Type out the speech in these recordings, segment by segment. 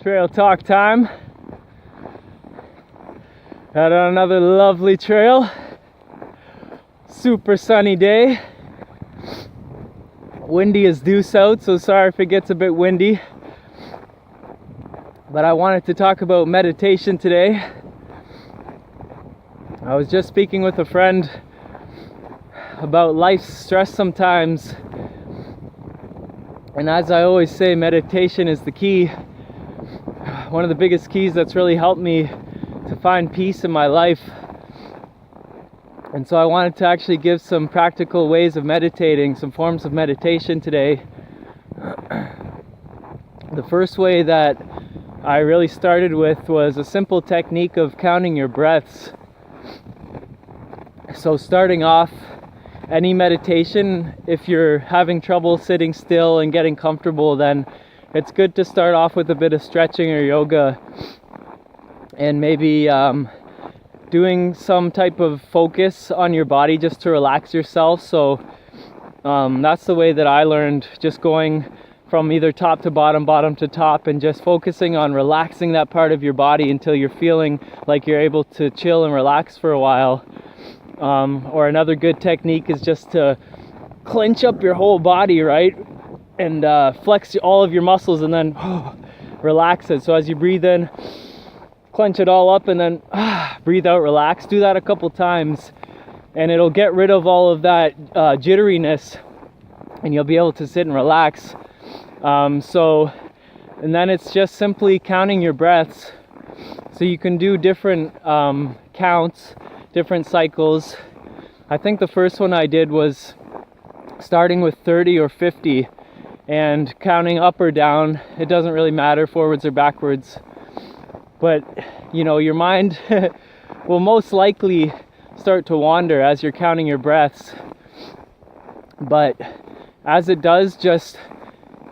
Trail talk time. Out on another lovely trail. Super sunny day. Windy as due south, so sorry if it gets a bit windy. But I wanted to talk about meditation today. I was just speaking with a friend about life's stress sometimes. And as I always say, meditation is the key. One of the biggest keys that's really helped me to find peace in my life. And so I wanted to actually give some practical ways of meditating, some forms of meditation today. The first way that I really started with was a simple technique of counting your breaths. So starting off any meditation, if you're having trouble sitting still and getting comfortable, then it's good to start off with a bit of stretching or yoga and maybe doing some type of focus on your body just to relax yourself. So that's the way that I learned, just going from either top to bottom, bottom to top, and just focusing on relaxing that part of your body until you're feeling like you're able to chill and relax for a while. Or another good technique is just to clench up your whole body, right? And flex all of your muscles and then relax it. So as you breathe in, clench it all up and then breathe out, relax. Do that a couple times and it'll get rid of all of that jitteriness and you'll be able to sit and relax. And then it's just simply counting your breaths. So you can do different counts, different cycles. I think the first one I did was starting with 30 or 50 and counting up or down. It doesn't really matter, forwards or backwards. But, you know, your mind will most likely start to wander as you're counting your breaths. But as it does, just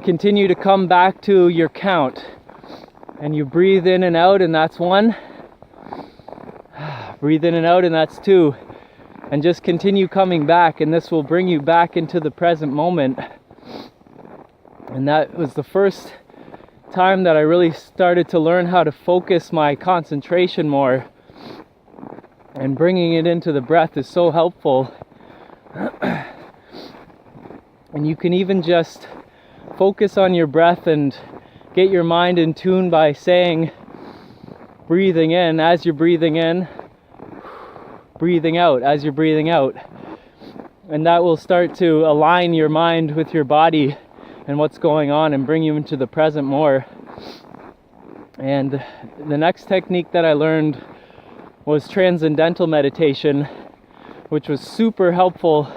continue to come back to your count. And you breathe in and out, and that's 1. Breathe in and out, and that's 2. And just continue coming back, and this will bring you back into the present moment. And that was the first time that I really started to learn how to focus my concentration more. And bringing it into the breath is so helpful. And you can even just focus on your breath and get your mind in tune by saying, breathing in as you're breathing in, breathing out as you're breathing out. And that will start to align your mind with your body and what's going on and bring you into the present more. And the next technique that I learned was transcendental meditation, which was super helpful.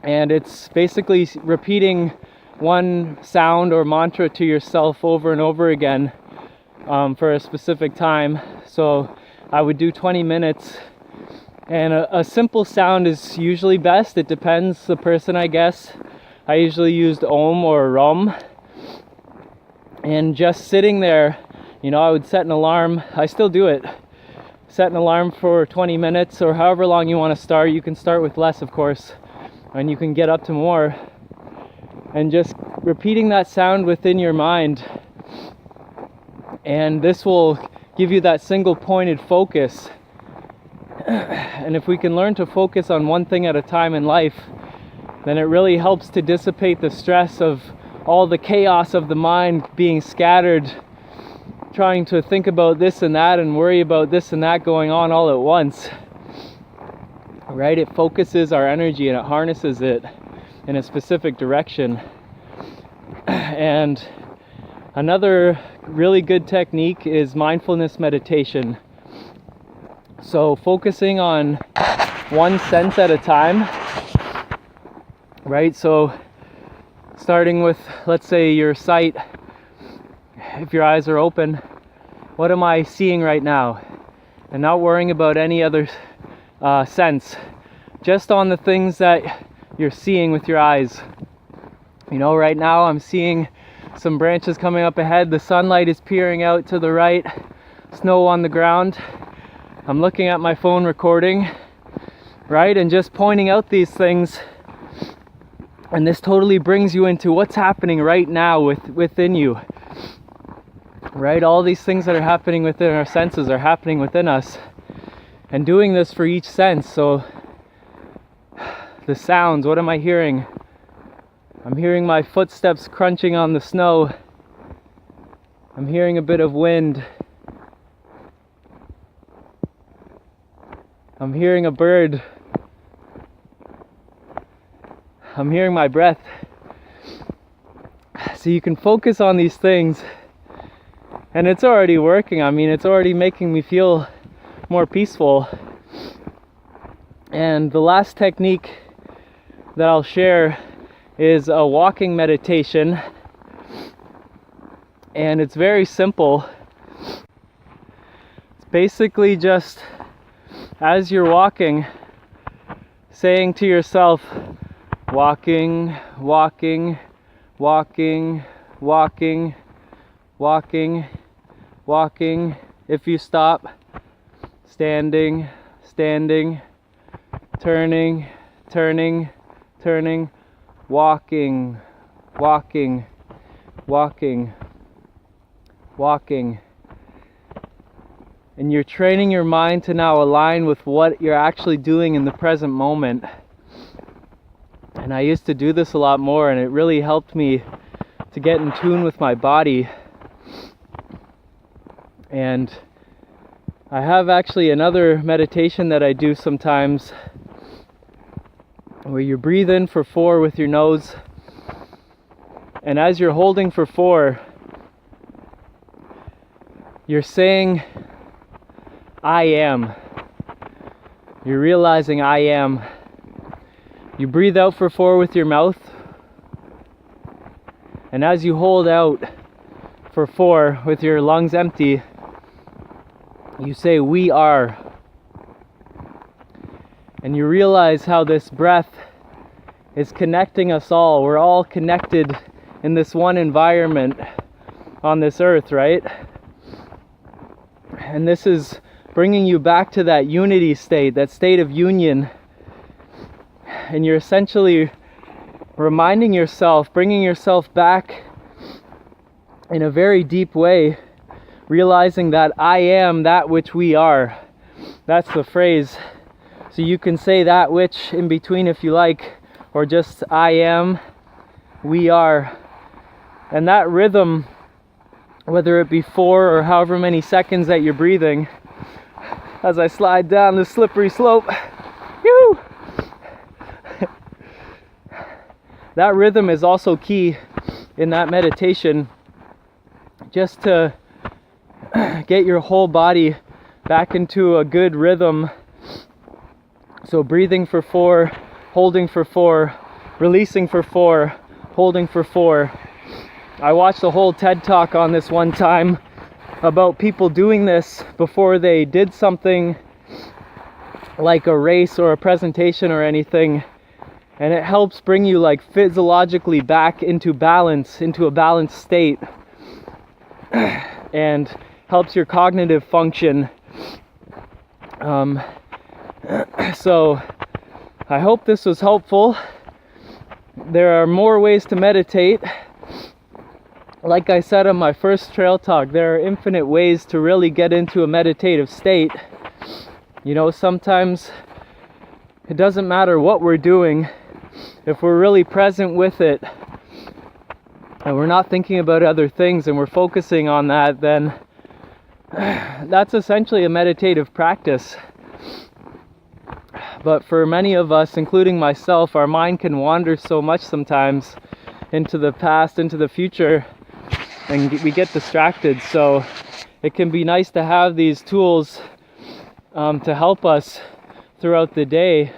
And it's basically repeating one sound or mantra to yourself over and over again for a specific time. So I would do 20 minutes. And a simple sound is usually best. It depends the person, I guess. I usually used Om or Rum. And just sitting there, you know, I would set an alarm. I still do it. Set an alarm for 20 minutes or however long you want to start. You can start with less, of course, and you can get up to more. And just repeating that sound within your mind. And this will give you that single pointed focus. And if we can learn to focus on one thing at a time in life, then it really helps to dissipate the stress of all the chaos of the mind being scattered, trying to think about this and that and worry about this and that going on all at once. Right? It focuses our energy and it harnesses it in a specific direction. And another really good technique is mindfulness meditation. So focusing on one sense at a time. Right, so starting with, let's say, your sight. If your eyes are open, what am I seeing right now? And not worrying about any other sense. Just on the things that you're seeing with your eyes. You know, right now I'm seeing some branches coming up ahead. The sunlight is peering out to the right. Snow on the ground. I'm looking at my phone recording, right? And just pointing out these things. And this totally brings you into what's happening right now within you. right? All these things that are happening within our senses are happening within us, and doing this for each sense. So the sounds, what am I hearing? I'm hearing my footsteps crunching on the snow. I'm hearing a bit of wind. I'm hearing a bird. I'm hearing my breath. So you can focus on these things, and it's already working. I mean, it's already making me feel more peaceful. And the last technique that I'll share is a walking meditation, and it's very simple. It's basically just, as you're walking, saying to yourself, walking, walking, walking, walking, walking, walking. If you stop, standing, standing, turning, turning, turning, walking, walking, walking, walking. And you're training your mind to now align with what you're actually doing in the present moment. And I used to do this a lot more, and it really helped me to get in tune with my body. And I have actually another meditation that I do sometimes, where you breathe in for 4 with your nose, and as you're holding for 4, you're saying, I am. You're realizing I am. You breathe out for 4 with your mouth, and as you hold out for 4 with your lungs empty, you say, we are. And you realize how this breath is connecting us all. We're all connected in this one environment on this earth, right? And this is bringing you back to that unity state, that state of union. And you're essentially reminding yourself, bringing yourself back in a very deep way, realizing that I am that which we are. That's the phrase. So you can say that which in between if you like, or just I am, we are. And that rhythm, whether it be 4 or however many seconds that you're breathing, as I slide down the slippery slope, yoo! That rhythm is also key in that meditation, just to get your whole body back into a good rhythm. So breathing for 4, holding for 4, releasing for 4, holding for 4. I watched a whole TED talk on this one time about people doing this before they did something like a race or a presentation or anything. And it helps bring you like physiologically back into balance, into a balanced state. And helps your cognitive function. So I hope this was helpful. There are more ways to meditate. Like I said on my first trail talk, there are infinite ways to really get into a meditative state. You know, sometimes it doesn't matter what we're doing. If we're really present with it, and we're not thinking about other things, and we're focusing on that, then that's essentially a meditative practice. But for many of us, including myself, our mind can wander so much sometimes into the past, into the future, and we get distracted. So it can be nice to have these tools to help us throughout the day,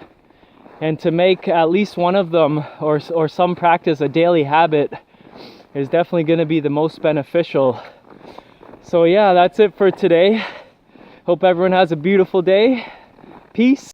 and to make at least one of them or some practice a daily habit is definitely going to be the most beneficial. So yeah, that's it for today. Hope everyone has a beautiful day. Peace.